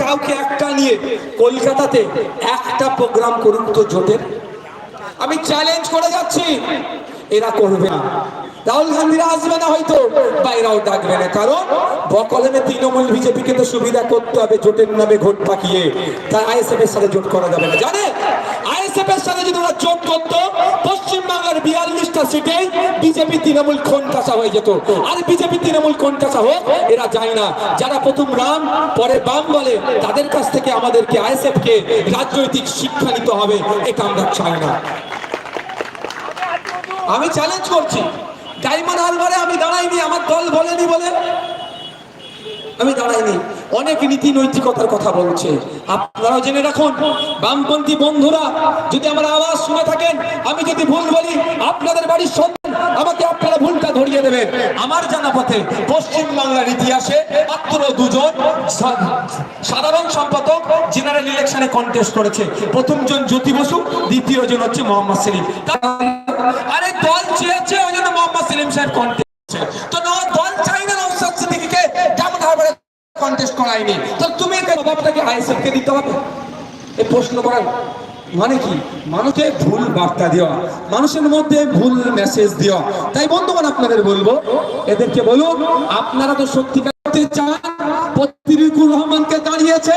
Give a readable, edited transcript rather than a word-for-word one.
কাউকে একটা নিয়ে কলকাতাতে একটা প্রোগ্রাম করুক তো জোটের। আমি চ্যালেঞ্জ করে যাচ্ছি, এরা করবে না। রাহুল গান্ধীরা আসবে না হয়তো, বাইরেও ডাকবে না, কারণ বকলমে তৃণমূল বিজেপিকে তো সুবিধা করতে হবে জোটের নামে ভোট পাকিয়ে। তাই আইএসএফ এর সাথে জোট করা যাবে না। জানে আইএসএফ এর সাথে যদি ওরা জোট করতো, পশ্চিমবাংলার 42টা সিটে বিজেপি তৃণমূল কোণঠাসা হয়ে যেত। আর বিজেপি তৃণমূল কোণঠাসা হোক এরা যায় না। যারা প্রথম রাম পরে বাম বলে, তাদের কাছ থেকে আমাদেরকে আইএসএফ কে রাজনৈতিক শিক্ষা নিতে হবে, এটা আমরা চাই না। আমি চ্যালেঞ্জ করছি, ডায়মন্ড হারবারে আমি দাঁড়াইনি, আমার দল বলেনি বলে আমি দাঁড়াইনি। অনেক নীতি নৈতিকতার কথা বলছে, আপনারাও জেনে রাখুন। বামপন্থী বন্ধুরা যদি আমার আওয়াজ শুনে থাকেন, আমি যদি ভুল বলি, আপনাদের বাড়ির সন্তান আমাকে আপনারা ভুলটা ধরিয়ে দেবেন। আমার জানা পথে পশ্চিমবাংলার ইতিহাসে মাত্র দুজন সাধারণ সম্পাদক জেনারেল ইলেকশনে কন্টেস্ট করেছে। প্রথম জন জ্যোতি বসু, দ্বিতীয় জন হচ্ছে মোহাম্মদ সেলিম। আরে দল চেয়েছে ওই জন্য মোহাম্মদ সেলিম সাহেব কন্টেস্ট করছে। তো দল চাই না নওশাদ সিদ্দিকীকে ডায়মন্ড হারবারে কন্টেস্ট করায়নি, তো তুমি কেন বাপটাকে আইএসএফ কে দিতে হবে? এই প্রশ্ন করার মানে কি? মানুষকে ভুল বার্তা দেওয়া, মানুষের মধ্যে ভুল মেসেজ দেওয়া। তাই বন্ধুগণ আপনাদের বলবো, এদেরকে বলুন আপনারা তো সত্যিকার চান। প্রতিরুকুর রহমানকে দাঁড়িয়েছে